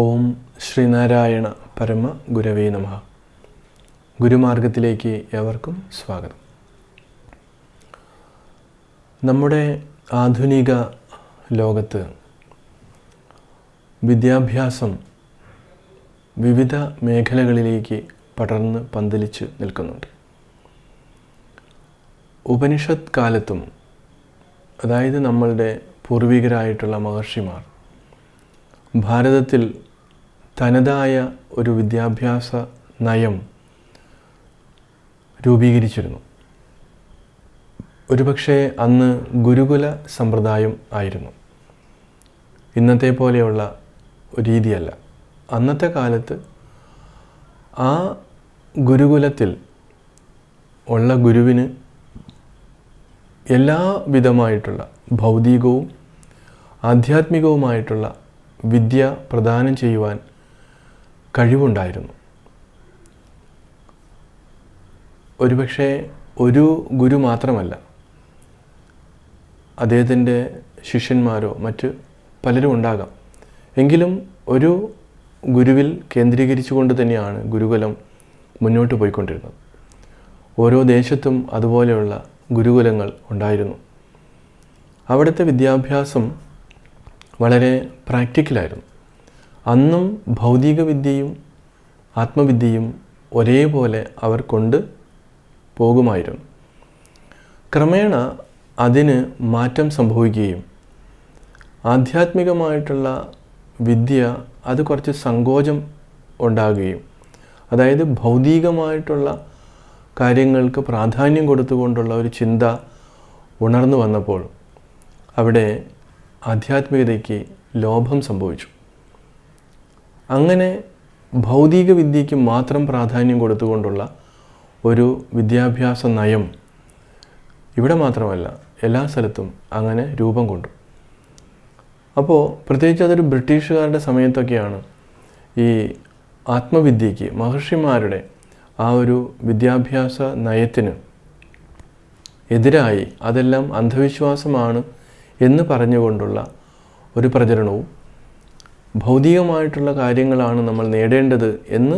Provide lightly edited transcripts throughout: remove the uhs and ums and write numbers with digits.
ഓം ശ്രീനാരായണ പരമ ഗുരവേ നമഃ. ഗുരുമാർഗത്തിലേക്ക് ഏവർക്കും സ്വാഗതം. നമ്മുടെ ആധുനിക ലോകത്ത് വിദ്യാഭ്യാസം വിവിധ മേഖലകളിലേക്ക് പടർന്ന് പന്തലിച്ച് നിൽക്കുന്നുണ്ട്. ഉപനിഷത്ത് കാലത്തും, അതായത് നമ്മളുടെ പൂർവികരായിട്ടുള്ള മഹർഷിമാർ ഭാരതത്തിൽ തനതായ ഒരു വിദ്യാഭ്യാസ നയം രൂപീകരിച്ചിരുന്നു. ഒരുപക്ഷെ അന്ന് ഗുരുകുല സമ്പ്രദായം ആയിരുന്നു, ഇന്നത്തെ പോലെയുള്ള രീതിയല്ല. അന്നത്തെ കാലത്ത് ആ ഗുരുകുലത്തിൽ ഉള്ള ഗുരുവിന് എല്ലാവിധമായിട്ടുള്ള ഭൗതികവും ആധ്യാത്മികവുമായിട്ടുള്ള വിദ്യ പ്രദാനം ചെയ്യുവാൻ കഴിവുണ്ടായിരുന്നു. ഒരുപക്ഷെ ഒരു ഗുരു മാത്രമല്ല, അദ്ദേഹത്തിൻ്റെ ശിഷ്യന്മാരോ മറ്റ് പലരും ഉണ്ടാകാം. എങ്കിലും ഒരു ഗുരുവിൽ കേന്ദ്രീകരിച്ചുകൊണ്ട് തന്നെയാണ് ഗുരുകുലം മുന്നോട്ട് പോയിക്കൊണ്ടിരുന്നത്. ഓരോ ദേശത്തും അതുപോലെയുള്ള ഗുരുകുലങ്ങൾ ഉണ്ടായിരുന്നു. അവിടുത്തെ വിദ്യാഭ്യാസം വളരെ പ്രാക്ടിക്കലായിരുന്നു. അന്നും ഭൗതിക വിദ്യയും ആത്മവിദ്യയും ഒരേപോലെ അവർ കൊണ്ട് പോകുമായിരുന്നു. ക്രമേണ അതിന് മാറ്റം സംഭവിക്കുകയും ആധ്യാത്മികമായിട്ടുള്ള വിദ്യ അത് കുറച്ച് സങ്കോചം ഉണ്ടാകുകയും, അതായത് ഭൗതികമായിട്ടുള്ള കാര്യങ്ങൾക്ക് പ്രാധാന്യം കൊടുത്തുകൊണ്ടുള്ള ഒരു ചിന്ത ഉണർന്നു വന്നപ്പോൾ അവിടെ ആധ്യാത്മികതയ്ക്ക് ലോഭം സംഭവിച്ചു. അങ്ങനെ ഭൗതിക വിദ്യയ്ക്ക് മാത്രം പ്രാധാന്യം കൊടുത്തുകൊണ്ടുള്ള ഒരു വിദ്യാഭ്യാസ നയം ഇവിടെ മാത്രമല്ല, എല്ലാ സ്ഥലത്തും അങ്ങനെ രൂപം കൊണ്ടു. അപ്പോൾ പ്രത്യേകിച്ച് അതൊരു ബ്രിട്ടീഷുകാരുടെ സമയത്തൊക്കെയാണ് ഈ ആത്മവിദ്യയ്ക്ക്, മഹർഷിമാരുടെ ആ ഒരു വിദ്യാഭ്യാസ നയത്തിന് എതിരായി അതെല്ലാം അന്ധവിശ്വാസമാണ് എന്ന് പറഞ്ഞുകൊണ്ടുള്ള ഒരു പ്രചരണവും, ഭൗതികമായിട്ടുള്ള കാര്യങ്ങളാണ് നമ്മൾ നേടേണ്ടത് എന്ന്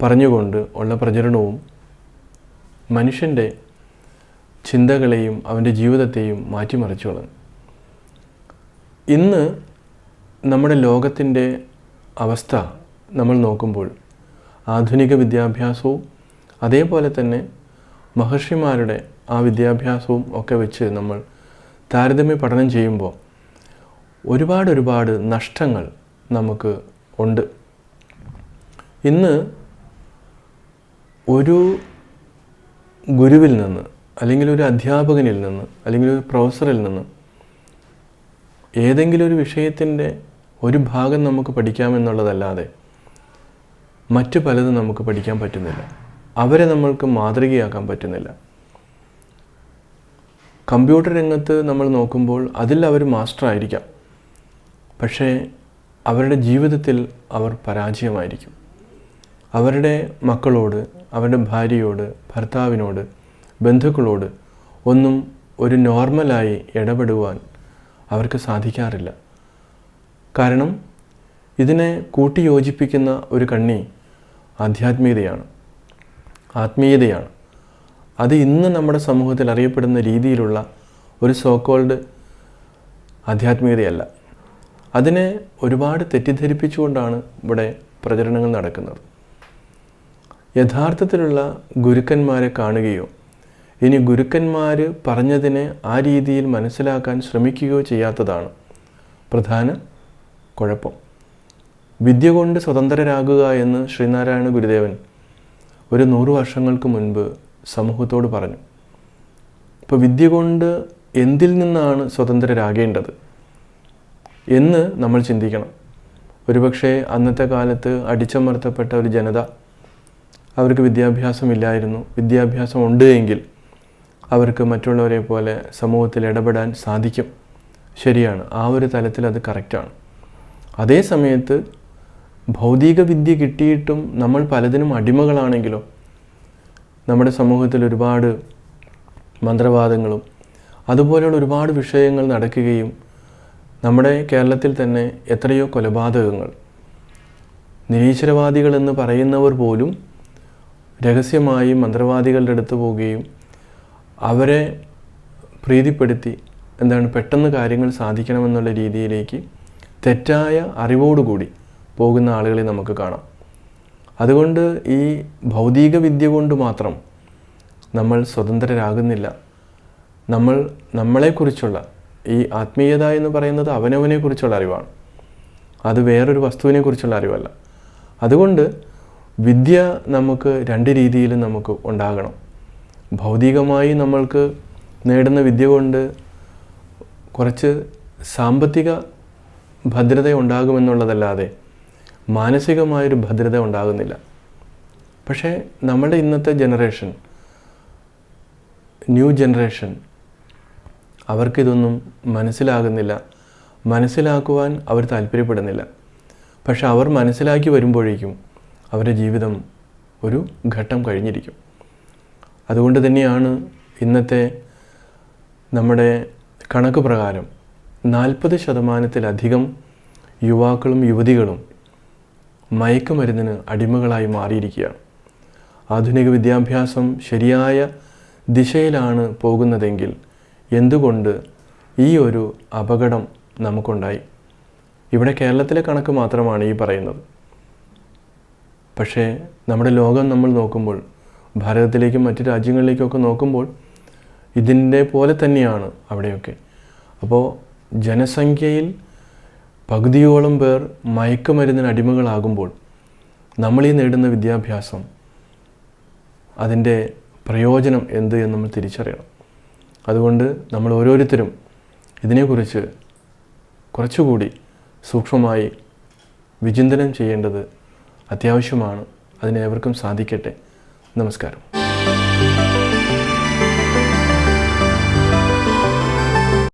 പറഞ്ഞുകൊണ്ട് ഉള്ള പ്രചരണവും മനുഷ്യൻ്റെ ചിന്തകളെയും അവൻ്റെ ജീവിതത്തെയും മാറ്റിമറിച്ചു കളഞ്ഞു. ഇന്ന് നമ്മുടെ ലോകത്തിൻ്റെ അവസ്ഥ നമ്മൾ നോക്കുമ്പോൾ ആധുനിക വിദ്യാഭ്യാസവും അതേപോലെ തന്നെ മഹർഷിമാരുടെ ആ വിദ്യാഭ്യാസവും ഒക്കെ വെച്ച് നമ്മൾ താരതമ്യ പഠനം ചെയ്യുമ്പോൾ ഒരുപാട് നഷ്ടങ്ങൾ നമുക്ക് ഉണ്ട്. ഇന്ന് ഒരു ഗുരുവിൽ നിന്ന്, അല്ലെങ്കിൽ ഒരു അധ്യാപകനിൽ നിന്ന്, അല്ലെങ്കിൽ ഒരു പ്രൊഫസറിൽ നിന്ന് ഏതെങ്കിലും ഒരു വിഷയത്തിൻ്റെ ഒരു ഭാഗം നമുക്ക് പഠിക്കാമെന്നുള്ളതല്ലാതെ മറ്റു പലതും നമുക്ക് പഠിക്കാൻ പറ്റുന്നില്ല. അവരെ നമ്മൾക്ക് മാതൃകയാക്കാൻ പറ്റുന്നില്ല. കമ്പ്യൂട്ടർ രംഗത്ത് നമ്മൾ നോക്കുമ്പോൾ അതിൽ അവർ മാസ്റ്റർ ആയിരിക്കാം, പക്ഷേ അവരുടെ ജീവിതത്തിൽ അവർ പരാജയമായിരിക്കും. അവരുടെ മക്കളോട്, അവരുടെ ഭാര്യയോട്, ഭർത്താവിനോട്, ബന്ധുക്കളോട് ഒന്നും ഒരു നോർമലായി ഇടപെടുവാൻ അവർക്ക് സാധിക്കാറില്ല. കാരണം ഇതിനെ കൂട്ടിയോജിപ്പിക്കുന്ന ഒരു കണ്ണി ആധ്യാത്മികതയാണ്, ആത്മീയതയാണ്. അത് ഇന്ന് നമ്മുടെ സമൂഹത്തിൽ അറിയപ്പെടുന്ന രീതിയിലുള്ള ഒരു സോക്കോൾഡ് ആധ്യാത്മികതയല്ല. അതിനെ ഒരുപാട് തെറ്റിദ്ധരിപ്പിച്ചുകൊണ്ടാണ് ഇവിടെ പ്രചരണങ്ങൾ നടക്കുന്നത്. യഥാർത്ഥത്തിലുള്ള ഗുരുക്കന്മാരെ കാണുകയോ ഇനി ഗുരുക്കന്മാർ പറഞ്ഞതിനെ ആ രീതിയിൽ മനസ്സിലാക്കാൻ ശ്രമിക്കുകയോ ചെയ്യാത്തതാണ് പ്രധാന കുഴപ്പം. വിദ്യ കൊണ്ട് സ്വതന്ത്രരാകുക എന്ന് ശ്രീനാരായണ ഗുരുദേവൻ ഒരു 100 വർഷങ്ങൾക്ക് മുൻപ് സമൂഹത്തോട് പറഞ്ഞു. ഇപ്പോൾ വിദ്യ കൊണ്ട് എന്തിൽ നിന്നാണ് സ്വതന്ത്രരാകേണ്ടത് എന്ന് നമ്മൾ ചിന്തിക്കണം. ഒരുപക്ഷെ അന്നത്തെ കാലത്ത് അടിച്ചമർത്തപ്പെട്ട ഒരു ജനത, അവർക്ക് വിദ്യാഭ്യാസമില്ലായിരുന്നു. വിദ്യാഭ്യാസം ഉണ്ട് എങ്കിൽ അവർക്ക് മറ്റുള്ളവരെ പോലെ സമൂഹത്തിൽ ഇടപെടാൻ സാധിക്കും. ശരിയാണ്, ആ ഒരു തലത്തിൽ അത് കറക്റ്റാണ്. അതേ സമയത്ത് ഭൗതിക വിദ്യ കിട്ടിയിട്ടും നമ്മൾ പലതിനും അടിമകളാണെങ്കിലോ, നമ്മുടെ സമൂഹത്തിൽ ഒരുപാട് മന്ത്രവാദങ്ങളും അതുപോലെയുള്ള ഒരുപാട് വിഷയങ്ങൾ നടക്കുകയും നമ്മുടെ കേരളത്തിൽ തന്നെ എത്രയോ കൊലപാതകങ്ങൾ, നിരീശ്വരവാദികളെന്ന് പറയുന്നവർ പോലും രഹസ്യമായി മന്ത്രവാദികളുടെ അടുത്ത് പോവുകയും അവരെ പ്രീതിപ്പെടുത്തി പെട്ടെന്ന് കാര്യങ്ങൾ സാധിക്കണമെന്നുള്ള രീതിയിലേക്ക് തെറ്റായ അറിവോടുകൂടി പോകുന്ന ആളുകളെ നമുക്ക് കാണാം. അതുകൊണ്ട് ഈ ഭൗതിക വിദ്യ കൊണ്ട് മാത്രം നമ്മൾ സ്വതന്ത്രരാകുന്നില്ല. നമ്മളെക്കുറിച്ചുള്ള ഈ ആത്മീയത എന്ന് പറയുന്നത് അവനവനെക്കുറിച്ചുള്ള അറിവാണ്, അത് വേറൊരു വസ്തുവിനെക്കുറിച്ചുള്ള അറിവല്ല. അതുകൊണ്ട് വിദ്യ നമുക്ക് രണ്ട് രീതിയിലും നമുക്ക് ഉണ്ടാകണം. ഭൗതികമായി നമ്മൾക്ക് നേടുന്ന വിദ്യ കൊണ്ട് കുറച്ച് സാമ്പത്തിക ഭദ്രത ഉണ്ടാകുമെന്നുള്ളതല്ലാതെ മാനസികമായൊരു ഭദ്രത ഉണ്ടാകുന്നില്ല. പക്ഷേ നമ്മുടെ ഇന്നത്തെ ജനറേഷൻ, ന്യൂ ജനറേഷൻ, അവർക്കിതൊന്നും മനസ്സിലാകുന്നില്ല, മനസ്സിലാക്കുവാൻ അവർ താല്പര്യപ്പെടുന്നില്ല. പക്ഷെ അവർ മനസ്സിലാക്കി വരുമ്പോഴേക്കും അവരുടെ ജീവിതം ഒരു ഘട്ടം കഴിഞ്ഞിരിക്കും. അതുകൊണ്ട് തന്നെയാണ് ഇന്നത്തെ നമ്മുടെ കണക്ക് പ്രകാരം 40% യുവാക്കളും യുവതികളും മയക്കുമരുന്നിന് അടിമകളായി മാറിയിരിക്കുകയാണ്. ആധുനിക വിദ്യാഭ്യാസം ശരിയായ ദിശയിലാണ് പോകുന്നതെങ്കിൽ എന്തുകൊണ്ട് ഈ ഒരു അപകടം നമുക്കുണ്ടായി? ഇവിടെ കേരളത്തിലെ കണക്ക് മാത്രമാണ് ഈ പറയുന്നത്. പക്ഷേ നമ്മുടെ ലോകം നമ്മൾ നോക്കുമ്പോൾ, ഭാരതത്തിലേക്കും മറ്റ് രാജ്യങ്ങളിലേക്കൊക്കെ നോക്കുമ്പോൾ ഇതിൻ്റെ പോലെ തന്നെയാണ് അവിടെയൊക്കെ. അപ്പോൾ ജനസംഖ്യയിൽ പകുതിയോളം പേർ മയക്കുമരുന്നിന് അടിമകളാകുമ്പോൾ നമ്മൾ ഈ നേടുന്ന വിദ്യാഭ്യാസം, അതിൻ്റെ പ്രയോജനം എന്ത് എന്ന് നമ്മൾ തിരിച്ചറിയണം. അതുകൊണ്ട് നമ്മൾ ഓരോരുത്തരും ഇതിനെക്കുറിച്ച് കുറച്ചുകൂടി സൂക്ഷ്മമായി വിചിന്തനം ചെയ്യേണ്ടത് അത്യാവശ്യമാണ്. അതിനേവർക്കും സാധിക്കട്ടെ. നമസ്കാരം.